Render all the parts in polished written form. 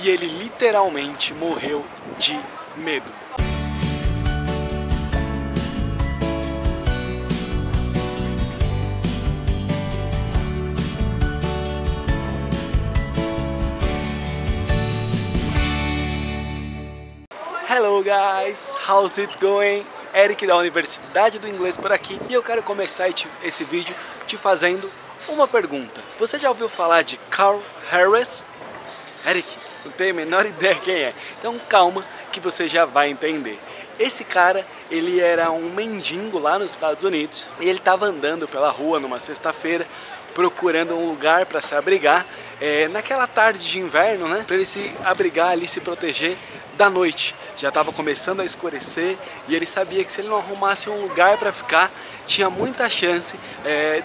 e ele literalmente morreu de medo. Hello guys, how's it going? Eric da Universidade do Inglês por aqui e eu quero começar esse vídeo te fazendo uma pergunta. Você já ouviu falar de Carl Harris? Eric, não tenho a menor ideia quem é, então calma que você já vai entender. Esse cara, ele era um mendigo lá nos Estados Unidos e ele estava andando pela rua numa sexta-feira procurando um lugar para se abrigar naquela tarde de inverno, né? Para ele se abrigar ali, se proteger da noite. Já estava começando a escurecer e ele sabia que se ele não arrumasse um lugar para ficar, tinha muita chance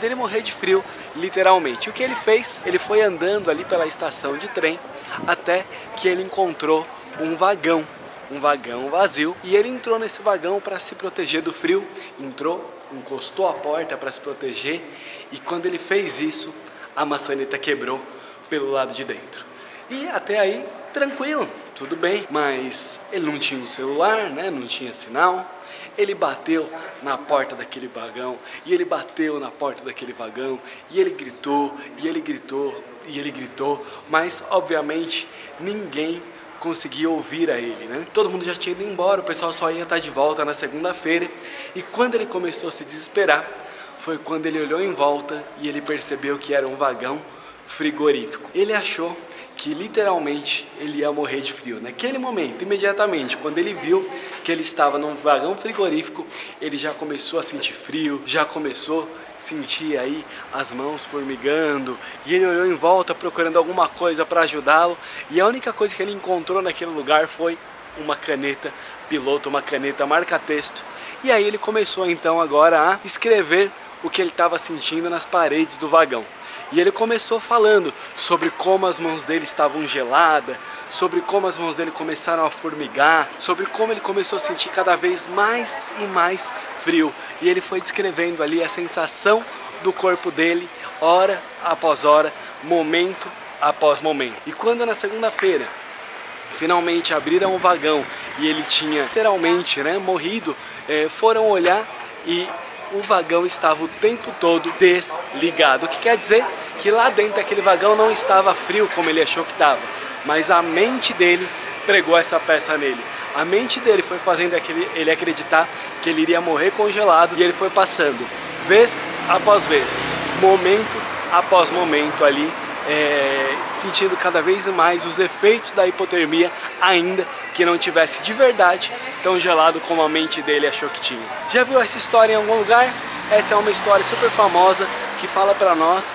dele morrer de frio, literalmente. O que ele fez? Ele foi andando ali pela estação de trem até que ele encontrou um vagão vazio, e ele entrou nesse vagão para se proteger do frio. Entrou, encostou a porta para se proteger, e quando ele fez isso, a maçaneta quebrou pelo lado de dentro. E até aí, tranquilo, tudo bem, mas ele não tinha um celular, né? Não tinha sinal. Ele bateu na porta daquele vagão, e ele bateu na porta daquele vagão, e ele gritou, e ele gritou, e ele gritou, mas obviamente ninguém conseguia ouvir a ele, né? Todo mundo já tinha ido embora, o pessoal só ia estar de volta na segunda-feira, e quando ele começou a se desesperar, foi quando ele olhou em volta e ele percebeu que era um vagão frigorífico. Ele achou que literalmente ele ia morrer de frio. Naquele momento, imediatamente, quando ele viu que ele estava num vagão frigorífico, ele já começou a sentir frio, já começou a sentir aí as mãos formigando, e ele olhou em volta procurando alguma coisa para ajudá-lo, e a única coisa que ele encontrou naquele lugar foi uma caneta piloto, uma caneta marca-texto, e aí ele começou então agora a escrever o que ele estava sentindo nas paredes do vagão. E ele começou falando sobre como as mãos dele estavam geladas, sobre como as mãos dele começaram a formigar, sobre como ele começou a sentir cada vez mais e mais frio. E ele foi descrevendo ali a sensação do corpo dele, hora após hora, momento após momento. E quando na segunda-feira finalmente abriram o vagão e ele tinha literalmente, né, morrido, foram olhar e o vagão estava o tempo todo desligado. O que quer dizer que lá dentro daquele vagão não estava frio como ele achou que estava, mas a mente dele pregou essa peça nele. A mente dele foi fazendo ele acreditar que ele iria morrer congelado, e ele foi passando vez após vez, momento após momento ali, sentindo cada vez mais os efeitos da hipotermia, ainda que não tivesse de verdade tão gelado como a mente dele achou que tinha. Já viu essa história em algum lugar? Essa é uma história super famosa que fala para nós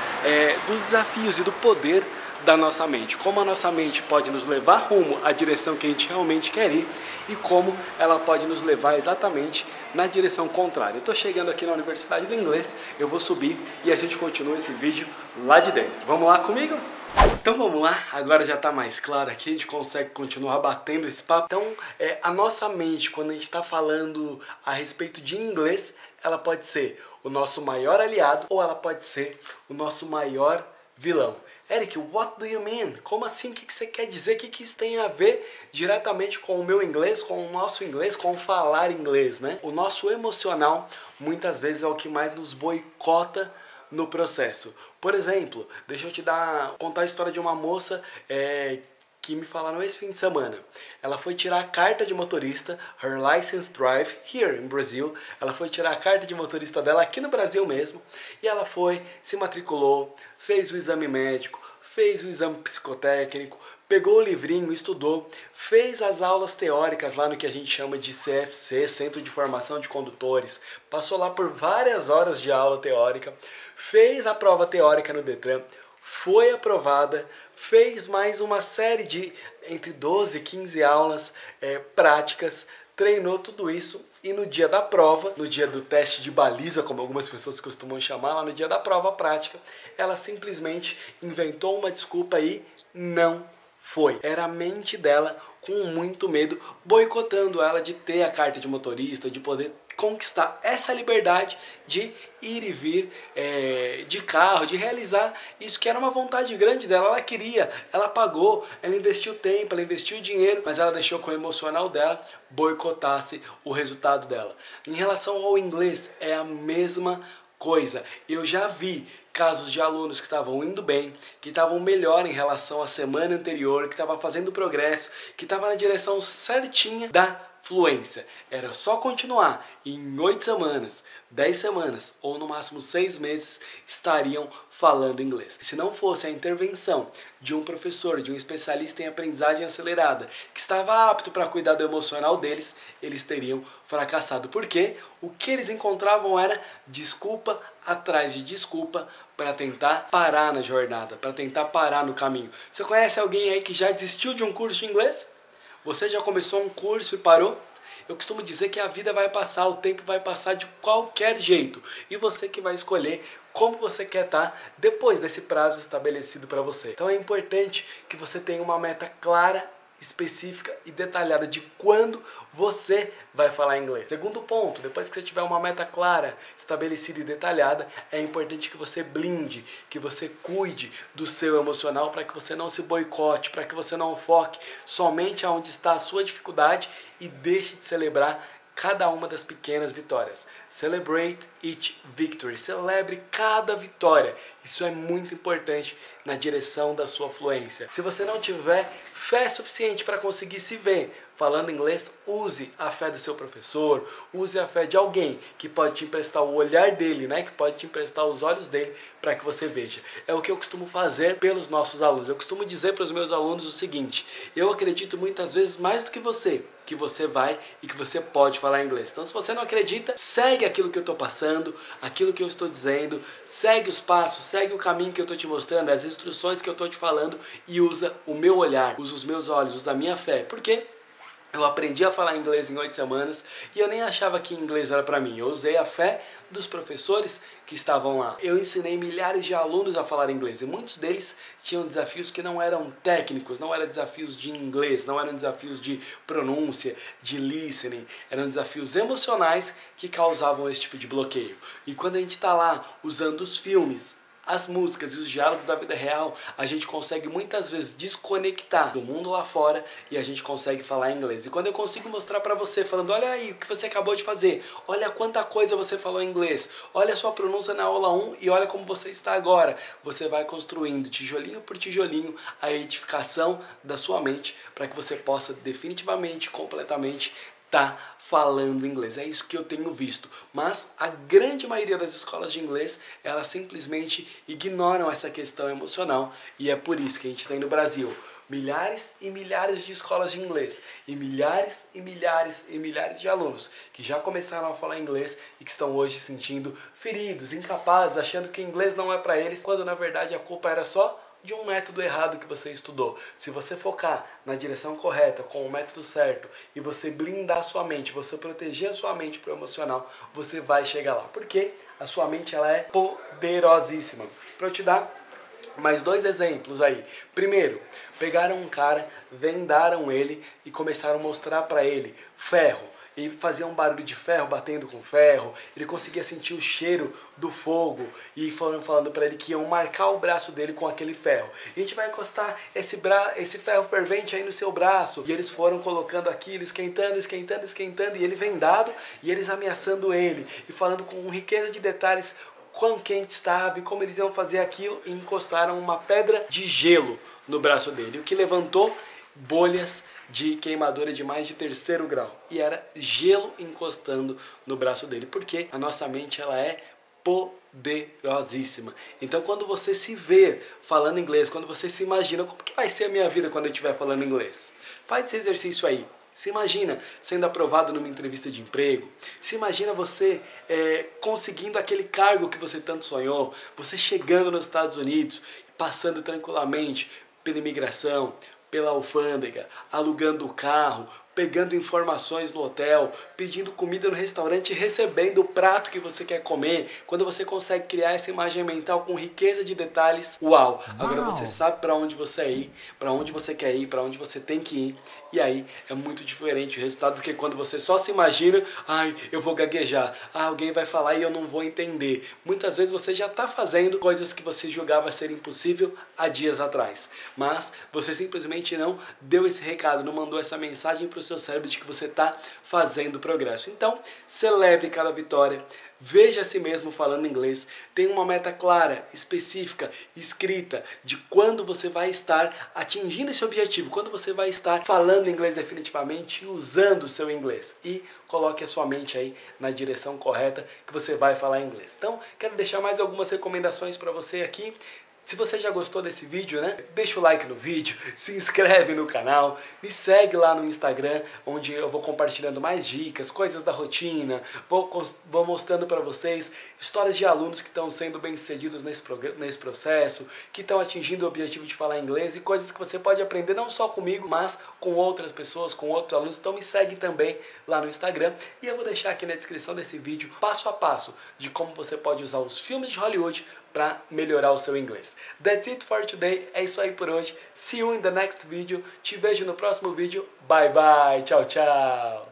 dos desafios e do poder da nossa mente. Como a nossa mente pode nos levar rumo à direção que a gente realmente quer ir, e como ela pode nos levar exatamente na direção contrária. Eu estou chegando aqui na Universidade do Inglês, eu vou subir e a gente continua esse vídeo lá de dentro. Vamos lá comigo? Então vamos lá, agora já está mais claro aqui, a gente consegue continuar batendo esse papo. Então a nossa mente, quando a gente está falando a respeito de inglês, ela pode ser o nosso maior aliado ou ela pode ser o nosso maior vilão. Eric, what do you mean? Como assim? O que você quer dizer? O que isso tem a ver diretamente com o meu inglês, com o nosso inglês, com o falar inglês, né? O nosso emocional muitas vezes é o que mais nos boicota no processo. Por exemplo, deixa eu contar a história de uma moça que me falaram esse fim de semana. Ela foi tirar a carta de motorista, her license drive, here in Brazil. Ela foi tirar a carta de motorista dela aqui no Brasil mesmo, e ela foi, se matriculou, fez o exame médico, fez o exame psicotécnico, pegou o livrinho, estudou, fez as aulas teóricas lá no que a gente chama de CFC, Centro de Formação de Condutores, passou lá por várias horas de aula teórica, fez a prova teórica no Detran, foi aprovada, fez mais uma série de entre 12 e 15 aulas práticas, treinou tudo isso, e no dia da prova, no dia do teste de baliza, como algumas pessoas costumam chamar, lá no dia da prova prática, ela simplesmente inventou uma desculpa e não foi. Era a mente dela com muito medo, boicotando ela de ter a carta de motorista, de poder conquistar essa liberdade de ir e vir de carro, de realizar isso que era uma vontade grande dela. Ela queria, ela pagou, ela investiu tempo, ela investiu dinheiro, mas ela deixou que o emocional dela boicotasse o resultado dela. Em relação ao inglês, é a mesma coisa. Eu já vi casos de alunos que estavam indo bem, que estavam melhor em relação à semana anterior, que estavam fazendo progresso, que estavam na direção certinha da fluência. Era só continuar e em 8 semanas, 10 semanas ou no máximo 6 meses estariam falando inglês. Se não fosse a intervenção de um professor, de um especialista em aprendizagem acelerada, que estava apto para cuidar do emocional deles, eles teriam fracassado. Porque o que eles encontravam era desculpa atrás de desculpa para tentar parar na jornada, para tentar parar no caminho. Você conhece alguém aí que já desistiu de um curso de inglês? Você já começou um curso e parou? Eu costumo dizer que a vida vai passar, o tempo vai passar de qualquer jeito. E você que vai escolher como você quer estar depois desse prazo estabelecido para você. Então é importante que você tenha uma meta clara, específica e detalhada de quando você vai falar inglês. Segundo ponto, depois que você tiver uma meta clara, estabelecida e detalhada, é importante que você blinde, que você cuide do seu emocional para que você não se boicote, para que você não foque somente aonde está a sua dificuldade e deixe de celebrar cada uma das pequenas vitórias. Celebrate each victory. Celebre cada vitória. Isso é muito importante na direção da sua fluência. Se você não tiver fé suficiente para conseguir se ver falando inglês, use a fé do seu professor, use a fé de alguém que pode te emprestar o olhar dele, né? Que pode te emprestar os olhos dele para que você veja. É o que eu costumo fazer pelos nossos alunos. Eu costumo dizer para os meus alunos o seguinte: eu acredito muitas vezes mais do que você vai e que você pode falar inglês. Então, se você não acredita, segue aquilo que eu estou passando, aquilo que eu estou dizendo, segue os passos, segue o caminho que eu estou te mostrando, as instruções que eu estou te falando e usa o meu olhar, usa os meus olhos, usa a minha fé. Por quê? Eu aprendi a falar inglês em 8 semanas e eu nem achava que inglês era para mim. Eu usei a fé dos professores que estavam lá. Eu ensinei milhares de alunos a falar inglês e muitos deles tinham desafios que não eram técnicos, não eram desafios de inglês, não eram desafios de pronúncia, de listening, eram desafios emocionais que causavam esse tipo de bloqueio. E quando a gente está lá usando os filmes, as músicas e os diálogos da vida real, a gente consegue muitas vezes desconectar do mundo lá fora e a gente consegue falar inglês. E quando eu consigo mostrar pra você, falando, olha aí o que você acabou de fazer, olha quanta coisa você falou em inglês, olha a sua pronúncia na aula 1 e olha como você está agora, você vai construindo tijolinho por tijolinho a edificação da sua mente para que você possa definitivamente, completamente tá falando inglês. É isso que eu tenho visto. Mas a grande maioria das escolas de inglês, elas simplesmente ignoram essa questão emocional e é por isso que a gente tem no Brasil milhares e milhares de escolas de inglês e milhares e milhares e milhares de alunos que já começaram a falar inglês e que estão hoje se sentindo feridos, incapazes, achando que inglês não é para eles, quando na verdade a culpa era só de um método errado que você estudou. Se você focar na direção correta, com o método certo, e você blindar a sua mente, você proteger a sua mente pro emocional, você vai chegar lá. Porque a sua mente ela é poderosíssima. Para eu te dar mais 2 exemplos aí. Primeiro, pegaram um cara, vendaram ele e começaram a mostrar para ele ferro. E fazia um barulho de ferro batendo com ferro, ele conseguia sentir o cheiro do fogo e foram falando para ele que iam marcar o braço dele com aquele ferro. E a gente vai encostar esse ferro fervente aí no seu braço. E eles foram colocando aquilo, esquentando, esquentando, esquentando, e ele vendado e eles ameaçando ele e falando com riqueza de detalhes quão quente estava e como eles iam fazer aquilo, e encostaram uma pedra de gelo no braço dele, o que levantou bolhas de queimadura de mais de 3º grau. E era gelo encostando no braço dele, porque a nossa mente ela é poderosíssima. Então quando você se vê falando inglês, quando você se imagina, como que vai ser a minha vida quando eu estiver falando inglês? Faz esse exercício aí. Se imagina sendo aprovado numa entrevista de emprego. Se imagina você conseguindo aquele cargo que você tanto sonhou. Você chegando nos Estados Unidos, passando tranquilamente pela imigração, pela alfândega, alugando o carro, pegando informações no hotel, pedindo comida no restaurante e recebendo o prato que você quer comer. Quando você consegue criar essa imagem mental com riqueza de detalhes, uau! Agora você sabe para onde você ir, para onde você quer ir, para onde você tem que ir. E aí é muito diferente o resultado do que quando você só se imagina, ai, eu vou gaguejar, alguém vai falar e eu não vou entender. Muitas vezes você já está fazendo coisas que você julgava ser impossível há dias atrás, mas você simplesmente não deu esse recado, não mandou essa mensagem para o seu cérebro de que você está fazendo progresso. Então, celebre cada vitória. Veja a si mesmo falando inglês. Tenha uma meta clara, específica, escrita de quando você vai estar atingindo esse objetivo, quando você vai estar falando inglês definitivamente e usando o seu inglês. E coloque a sua mente aí na direção correta que você vai falar inglês. Então, quero deixar mais algumas recomendações para você aqui. Se você já gostou desse vídeo, né? Deixa o like no vídeo, se inscreve no canal, me segue lá no Instagram, onde eu vou compartilhando mais dicas, coisas da rotina, vou mostrando para vocês histórias de alunos que estão sendo bem-sucedidos nesse processo, que estão atingindo o objetivo de falar inglês e coisas que você pode aprender não só comigo, mas com outras pessoas, com outros alunos. Então me segue também lá no Instagram e eu vou deixar aqui na descrição desse vídeo passo a passo de como você pode usar os filmes de Hollywood para melhorar o seu inglês. That's it for today. É isso aí por hoje. See you in the next video. Te vejo no próximo vídeo. Bye bye. Tchau, tchau.